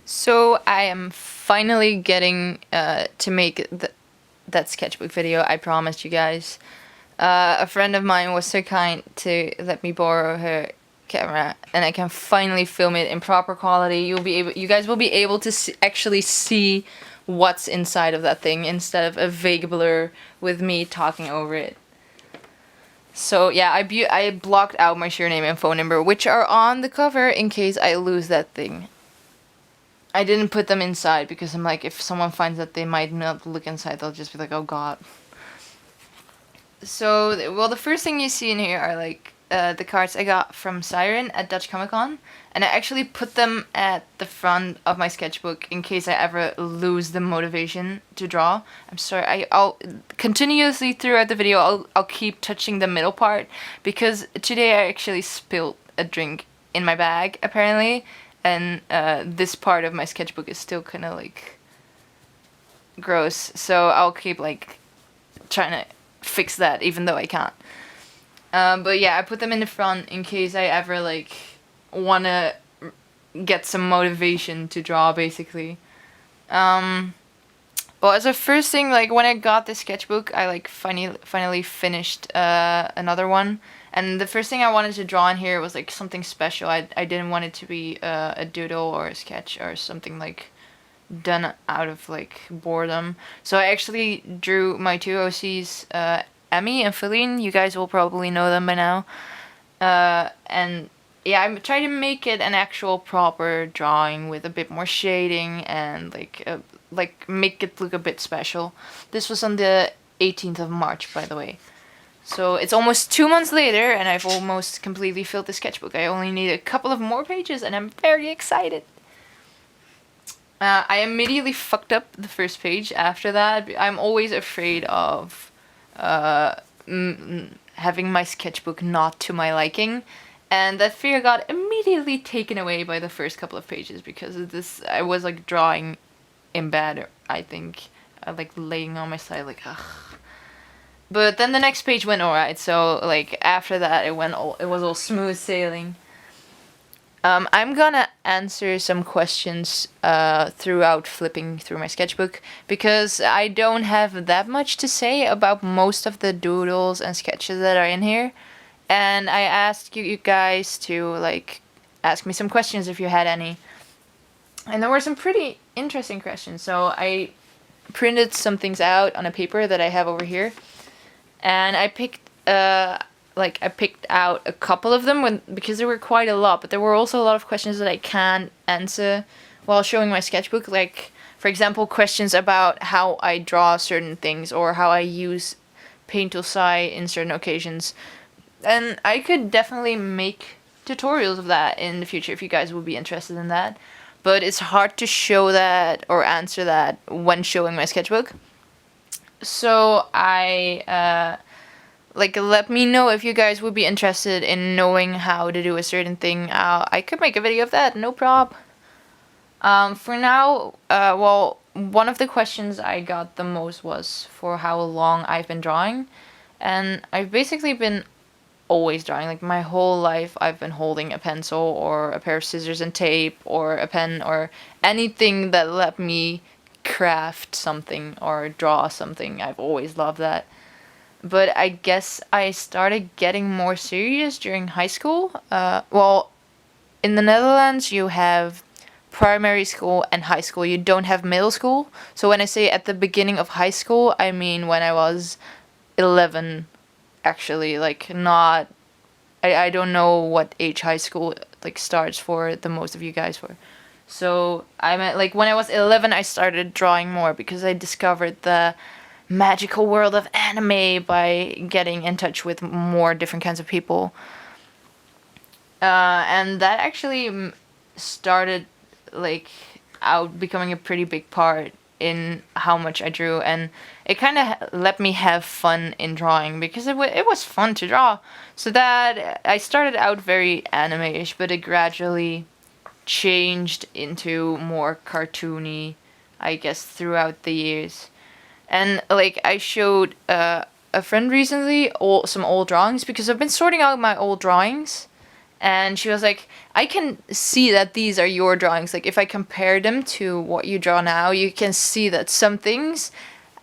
So I am finally getting to make that sketchbook video I promised you guys. A friend of mine was so kind to let me borrow her camera, and I can finally film it in proper quality. You guys will be able to actually see what's inside of that thing instead of a vague blur with me talking over it. So yeah, I blocked out my surname and phone number, which are on the cover in case I lose that thing. I didn't put them inside because I'm like, if someone finds that, they might not look inside. They'll just be like, oh god. So, well, the first thing you see in here are like the cards I got from Siren at Dutch Comic Con, and I actually put them at the front of my sketchbook in case I ever lose the motivation to draw. I'm sorry, I'll continuously throughout the video I'll keep touching the middle part because today I actually spilled a drink in my bag apparently. And this part of my sketchbook is still kind of like gross, so I'll keep like trying to fix that even though I can't. But yeah, I put them in the front in case I ever like wanna get some motivation to draw, basically. Well, as a first thing, like when I got this sketchbook, I like finally finished another one. And the first thing I wanted to draw in here was like something special. I didn't want it to be a doodle or a sketch or something like done out of like boredom. So I actually drew my two OCs, Emmy and Feline. You guys will probably know them by now. And yeah, I'm trying to make it an actual proper drawing with a bit more shading and like make it look a bit special. This was on the 18th of March, by the way. So it's almost 2 months later, and I've almost completely filled the sketchbook. I only need a couple of more pages, and I'm very excited. I immediately fucked up the first page after that. I'm always afraid of having my sketchbook not to my liking. And that fear got immediately taken away by the first couple of pages because of this. I was like drawing in bed, I think. Like laying on my side, like, ugh. But then the next page went alright, so like after that it was all smooth sailing. I'm gonna answer some questions throughout flipping through my sketchbook because I don't have that much to say about most of the doodles and sketches that are in here. And I asked you guys to like ask me some questions if you had any. And there were some pretty interesting questions, so I printed some things out on a paper that I have over here. And I picked out a couple of them because there were quite a lot, but there were also a lot of questions that I can't answer while showing my sketchbook. Like, for example, questions about how I draw certain things or how I use paint tool in certain occasions. And I could definitely make tutorials of that in the future if you guys would be interested in that. But it's hard to show that or answer that when showing my sketchbook. So let me know if you guys would be interested in knowing how to do a certain thing. I could make a video of that, no prob. For now, well, one of the questions I got the most was for how long I've been drawing. And I've basically been always drawing. Like my whole life I've been holding a pencil or a pair of scissors and tape or a pen or anything that let me craft something or draw something. I've always loved that. But I guess I started getting more serious during high school. Well, in the Netherlands you have primary school and high school. You don't have middle school. So when I say at the beginning of high school, I mean when I was 11, actually. Like not... I don't know what age high school like starts for the most of you guys for. So I meant like when I was 11 I started drawing more because I discovered the magical world of anime by getting in touch with more different kinds of people. And that actually started like out becoming a pretty big part in how much I drew, and it kind of let me have fun in drawing because it was fun to draw. So that I started out very anime-ish, but it gradually changed into more cartoony, I guess, throughout the years. And like I showed a friend recently some old drawings because I've been sorting out my old drawings, And she was like, I can see that these are your drawings. Like, if I compare them to what you draw now, you can see that some things,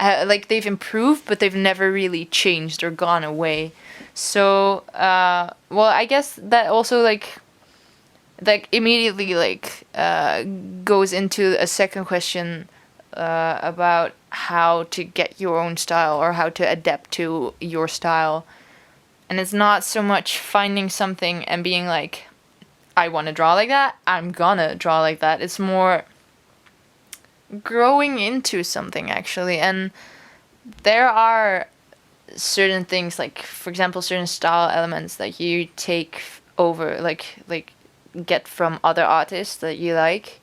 like, they've improved, but they've never really changed or gone away. So, well, I guess that also, like immediately, goes into a second question about how to get your own style or how to adapt to your style. And it's not so much finding something and being like, I want to draw like that, I'm gonna draw like that. It's more growing into something, actually. And there are certain things, like, for example, certain style elements that you take over, like get from other artists that you like.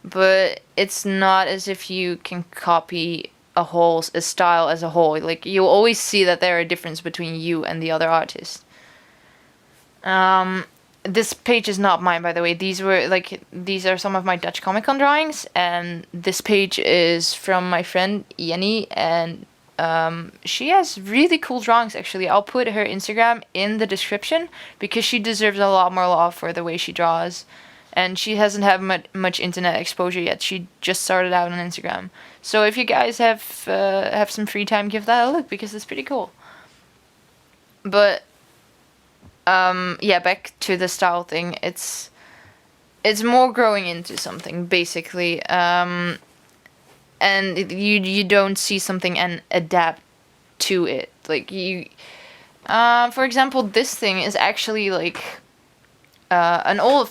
But it's not as if you can copy a style as a whole. Like, you'll always see that there are a difference between you and the other artist. This page is not mine, by the way. These are some of my Dutch Comic Con drawings, and this page is from my friend Jenny, and she has really cool drawings, actually. I'll put her Instagram in the description because she deserves a lot more love for the way she draws. And she hasn't had much internet exposure yet. She just started out on Instagram. So if you guys have some free time, give that a look because it's pretty cool. But yeah, back to the style thing. It's more growing into something, basically. And you don't see something and adapt to it. Like, for example, this thing is actually like this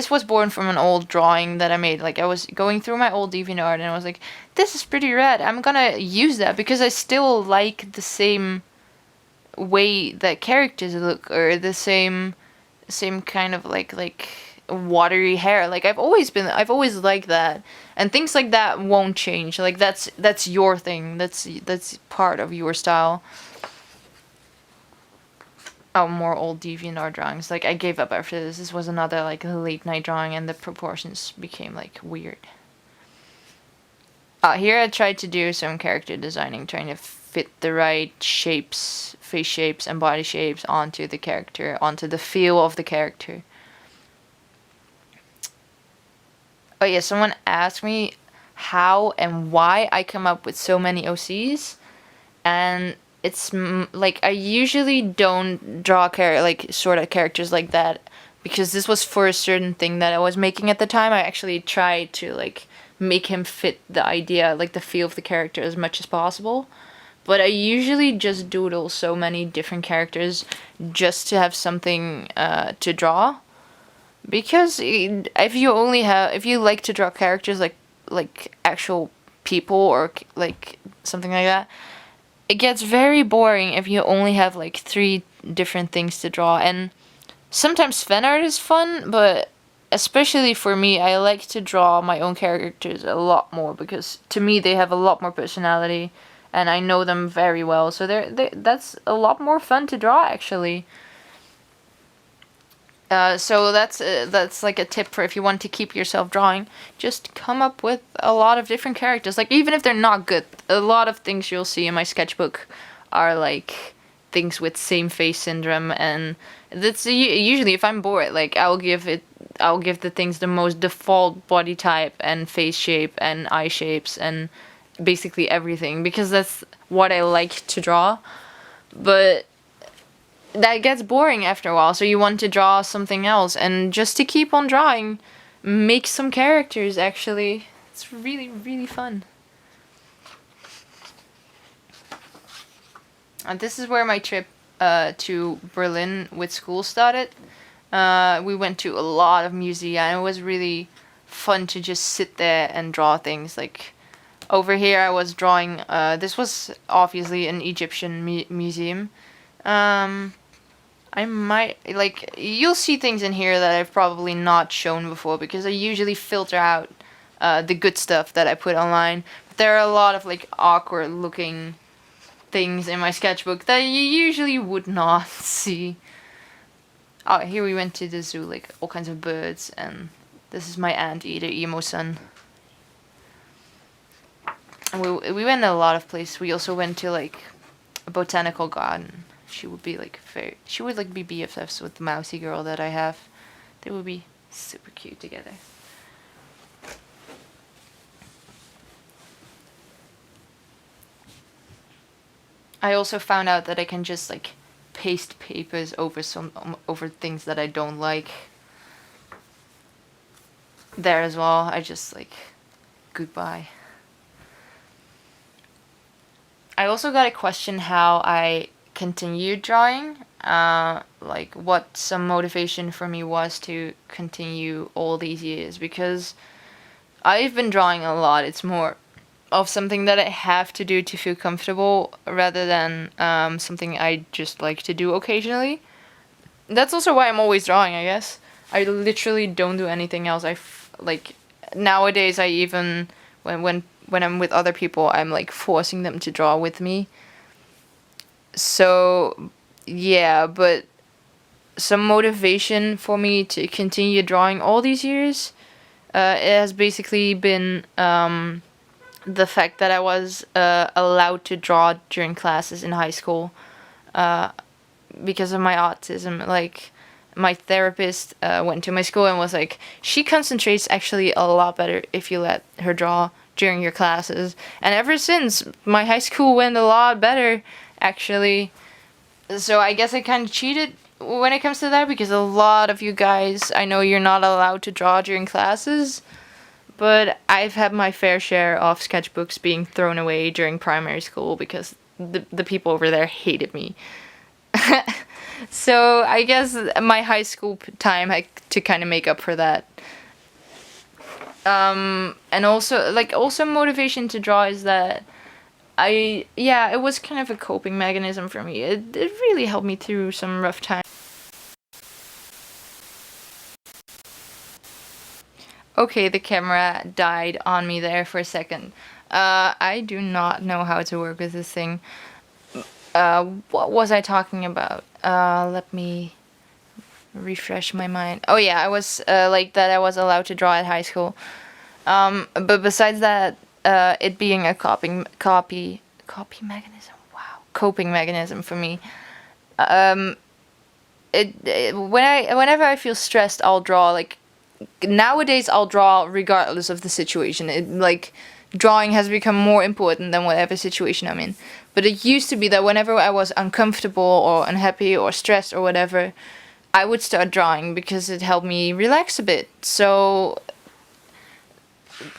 was born from an old drawing that I made. Like, I was going through my old DeviantArt and I was like, this is pretty rad. I'm gonna use that because I still like the same way that characters look, or the same kind of like watery hair. Like, I've always liked that, and things like that won't change. Like, that's your thing. That's part of your style. Oh, more old DeviantArt drawings. Like, I gave up after this. This was another, like, late night drawing, and the proportions became, like, weird. Here I tried to do some character designing, trying to fit the right shapes, face shapes and body shapes onto the character, onto the feel of the character. Oh yeah, someone asked me how and why I come up with so many OCs, and it's like, I usually don't draw sort of characters like that because this was for a certain thing that I was making at the time. I actually tried to like make him fit the idea, like the feel of the character as much as possible. But I usually just doodle so many different characters just to have something to draw. Because if you like to draw characters like actual people or like something like that, it gets very boring if you only have like 3 different things to draw. And sometimes fan art is fun, but especially for me, I like to draw my own characters a lot more because to me they have a lot more personality and I know them very well. So that's a lot more fun to draw, actually. So that's like a tip for if you want to keep yourself drawing. Just come up with a lot of different characters. Like, even if they're not good, a lot of things you'll see in my sketchbook are like things with same face syndrome, and that's usually if I'm bored, like I'll give the things the most default body type and face shape and eye shapes and basically everything because that's what I like to draw. But that gets boring after a while, so you want to draw something else, and just to keep on drawing, make some characters, actually. It's really, really fun. And this is where my trip to Berlin with school started. We went to a lot of museums, and it was really fun to just sit there and draw things. Like, over here I was drawing, this was obviously an Egyptian museum. I might, like, you'll see things in here that I've probably not shown before because I usually filter out the good stuff that I put online. But there are a lot of, like, awkward looking things in my sketchbook that you usually would not see. Oh, here we went to the zoo, like, all kinds of birds, and this is my anteater, emo son. And we went to a lot of places. We also went to, like, a botanical garden. she would be like she would like be BFFs with the mousy girl that I have. They would be super cute together. I also found out that I can just like paste papers over over things that I don't like. There as well, I just like, goodbye. I also got a question how I continued drawing. Like what some motivation for me was to continue all these years, because I've been drawing a lot. It's more of something that I have to do to feel comfortable rather than something I just like to do occasionally. That's also why I'm always drawing, I guess. I literally don't do anything else. Like nowadays I even when I'm with other people, I'm like forcing them to draw with me. So yeah, but some motivation for me to continue drawing all these years, it has basically been the fact that I was allowed to draw during classes in high school because of my autism. Like, my therapist went to my school and was like, she concentrates actually a lot better if you let her draw during your classes. And ever since, my high school went a lot better, actually. So I guess I kind of cheated when it comes to that, because a lot of you guys, I know you're not allowed to draw during classes, but I've had my fair share of sketchbooks being thrown away during primary school because the people over there hated me. So I guess my high school time had to kind of make up for that. And also motivation to draw is that it was kind of a coping mechanism for me. It really helped me through some rough times. Okay, the camera died on me there for a second. I do not know how to work with this thing. What was I talking about? Let me refresh my mind. Oh yeah, I was like that I was allowed to draw at high school. But besides that, it being a coping mechanism. Wow, coping mechanism for me. Whenever I feel stressed, I'll draw. Like nowadays, I'll draw regardless of the situation. Drawing has become more important than whatever situation I'm in. But it used to be that whenever I was uncomfortable or unhappy or stressed or whatever, I would start drawing because it helped me relax a bit. So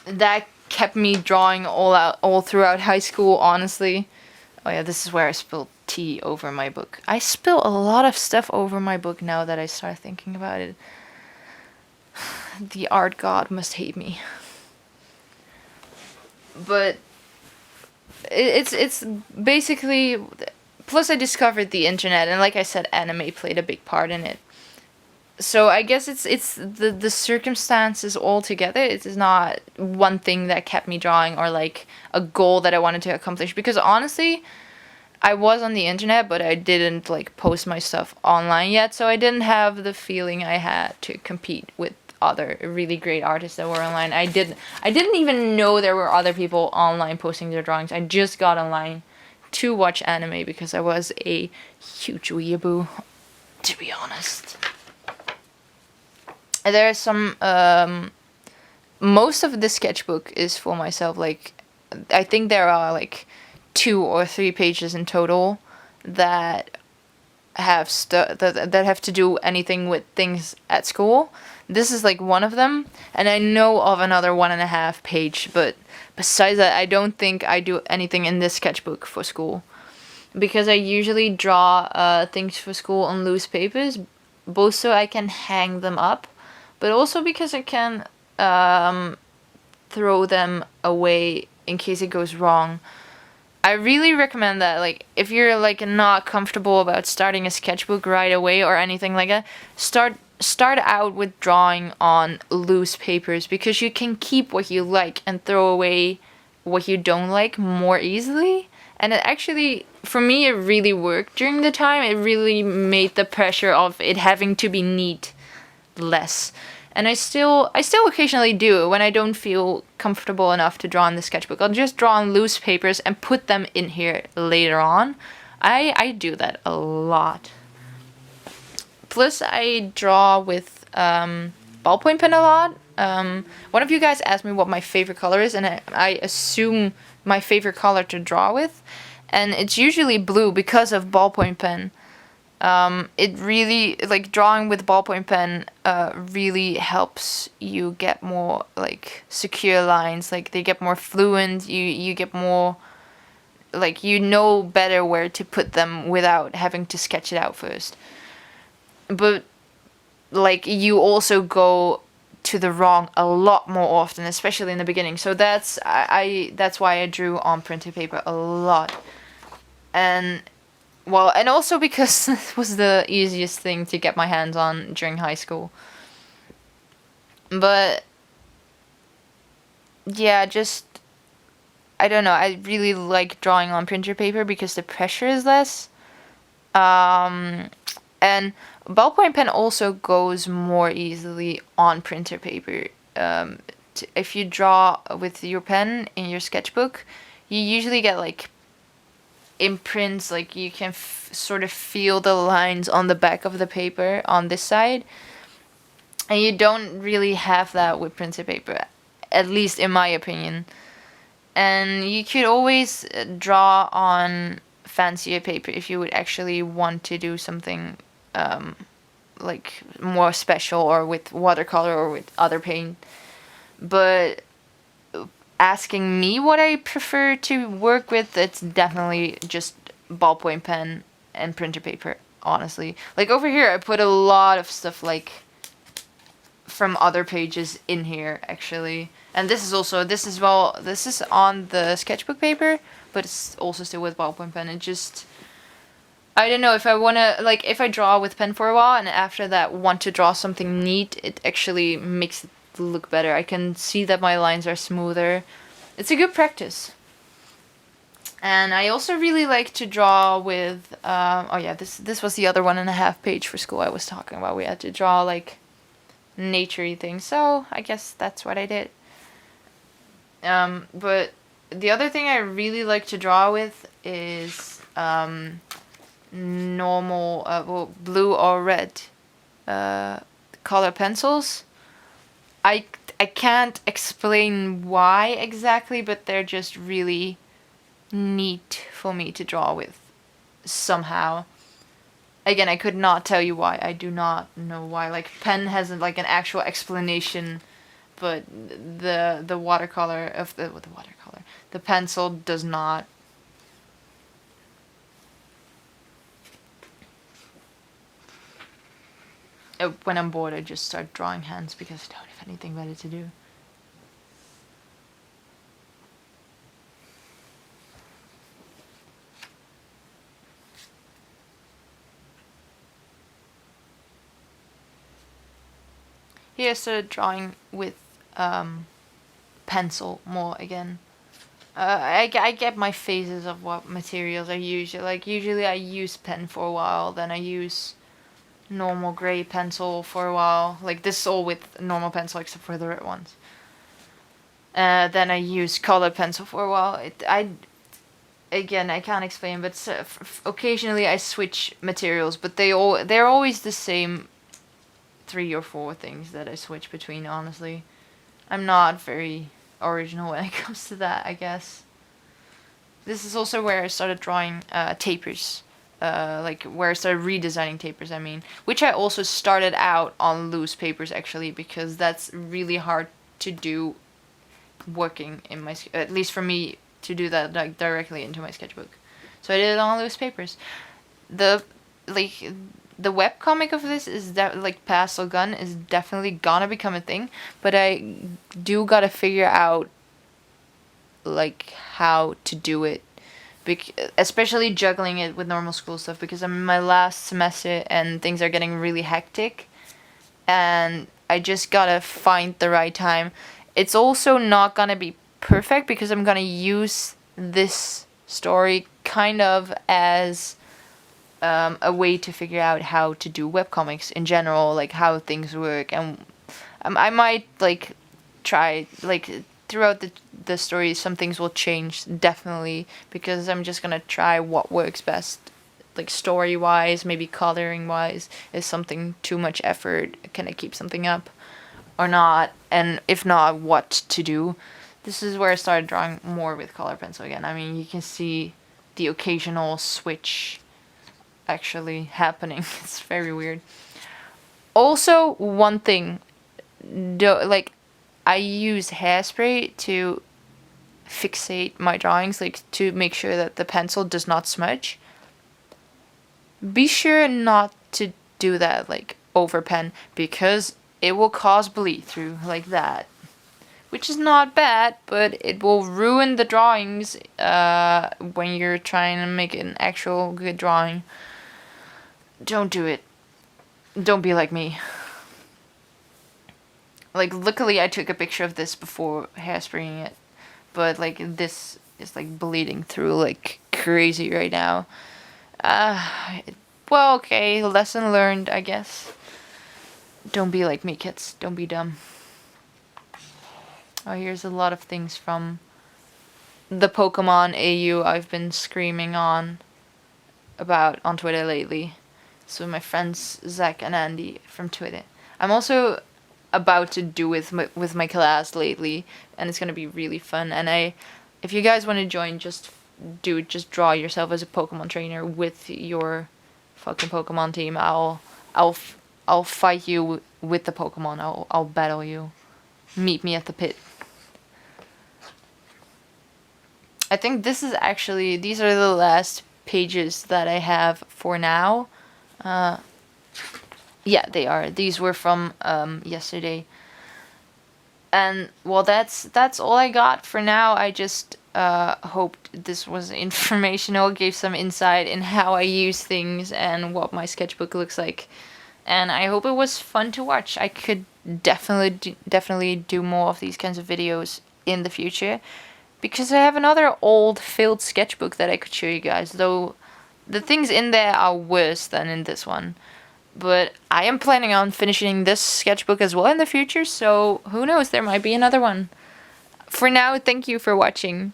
that kept me drawing all throughout high school, honestly. Oh yeah, this is where I spilled tea over my book. I spill a lot of stuff over my book now that I start thinking about it. The art god must hate me. But it's basically, plus I discovered the internet, and like I said, anime played a big part in it. So I guess it's the circumstances all together. It is not one thing that kept me drawing or like a goal that I wanted to accomplish, because honestly, I was on the internet, but I didn't like post my stuff online yet, so I didn't have the feeling I had to compete with other really great artists that were online. I didn't even know there were other people online posting their drawings. I just got online to watch anime because I was a huge weeaboo, to be honest. There are some most of the sketchbook is for myself. Like, I think there are like 2 or 3 pages in total that have that have to do anything with things at school. This is like one of them, and I know of another 1.5 page, but besides that, I don't think I do anything in this sketchbook for school, because I usually draw things for school on loose papers, both so I can hang them up, but also because I can throw them away in case it goes wrong. I really recommend that, like, if you're like not comfortable about starting a sketchbook right away or anything like that, start out with drawing on loose papers, because you can keep what you like and throw away what you don't like more easily. And it actually, for me, it really worked during the time. It really made the pressure of it having to be neat less. And I still occasionally do it when I don't feel comfortable enough to draw on the sketchbook. I'll just draw on loose papers and put them in here later on. I do that a lot. Plus, I draw with ballpoint pen a lot. One of you guys asked me what my favorite color is, and I assume my favorite color to draw with, and it's usually blue because of ballpoint pen. It really, like, drawing with ballpoint pen really helps you get more, like, secure lines. Like, they get more fluent. You get more, like, you know better where to put them without having to sketch it out first. But, like, you also go to the wrong a lot more often, especially in the beginning. So that's why I drew on printed paper a lot. And well, and also because it was the easiest thing to get my hands on during high school. But yeah, just I don't know. I really like drawing on printer paper because the pressure is less. And ballpoint pen also goes more easily on printer paper. If you draw with your pen in your sketchbook, you usually get like imprints, like you can sort of feel the lines on the back of the paper on this side. And you don't really have that with printed paper, at least in my opinion. And you could always draw on fancier paper if you would actually want to do something like more special, or with watercolor or with other paint. But asking me what I prefer to work with, it's definitely just ballpoint pen and printer paper, honestly. Like over here, I put a lot of stuff like from other pages in here, actually. And this is on the sketchbook paper, but it's also still with ballpoint pen. It just, I don't know, if I want to, like, if I draw with pen for a while and after that want to draw something neat, it actually makes it look better. I can see that my lines are smoother. It's a good practice. And I also really like to draw with, this was the other 1.5 page for school I was talking about. We had to draw, like, naturey things, so I guess that's what I did. But the other thing I really like to draw with is normal, blue or red color pencils. I can't explain why exactly, but they're just really neat for me to draw with somehow. Again, I could not tell you why. I do not know why. Like, pen has like an actual explanation, but the watercolor of the pencil does not. When I'm bored, I just start drawing hands because I don't have anything better to do. Here I started drawing with pencil more again. I get my phases of what materials I use. Like, usually I use pen for a while, then I use normal gray pencil for a while. Like, this is all with normal pencil except for the red ones. Then I use colored pencil for a while. Again, I can't explain, but occasionally I switch materials, but they're always the same 3 or 4 things that I switch between, honestly. I'm not very original when it comes to that, I guess. This is also where I started drawing tapers. Like, where I started redesigning tapers, I mean. Which I also started out on loose papers, actually, because that's really hard to do working in my... At least for me, to do that, like, directly into my sketchbook. So I did it on loose papers. The webcomic of this is that, like, Pastel Gun is definitely gonna become a thing, but I do gotta figure out, like, how to do it, especially juggling it with normal school stuff, because I'm in my last semester and things are getting really hectic, and I just gotta find the right time. It's also not gonna be perfect because I'm gonna use this story kind of as a way to figure out how to do webcomics in general, like how things work, and I might, like, try, like, throughout the story some things will change, definitely, because I'm just gonna try what works best like story wise, maybe coloring wise, is something too much effort? Can I keep something up or not? And if not, what to do? This is where I started drawing more with color pencil again. I mean, you can see the occasional switch actually happening. It's very weird. Also, one thing, like, I use hairspray to fixate my drawings, like to make sure that the pencil does not smudge. Be sure not to do that, like over pen, because it will cause bleed through like that, which is not bad, but it will ruin the drawings when you're trying to make an actual good drawing. Don't do it. Don't be like me. Like, luckily I took a picture of this before hairspraying it, but like this is like bleeding through like crazy right now. Well, okay, lesson learned, I guess. Don't be like me, kids. Don't be dumb. Oh, here's a lot of things from the Pokemon AU I've been screaming on about on Twitter lately. So my friends Zach and Andy from Twitter. I'm also about to do with my class lately, and it's gonna be really fun. And if you guys want to join, just draw yourself as a Pokemon trainer with your fucking Pokemon team. I'll fight you with the Pokemon. I'll battle you. Meet me at the pit. I think these are the last pages that I have for now. Yeah, they are. These were from yesterday. And well, that's all I got for now. I just hoped this was informational, gave some insight in how I use things and what my sketchbook looks like. And I hope it was fun to watch. I could definitely do more of these kinds of videos in the future, because I have another old failed sketchbook that I could show you guys, though the things in there are worse than in this one. But I am planning on finishing this sketchbook as well in the future, so who knows, there might be another one. For now, thank you for watching.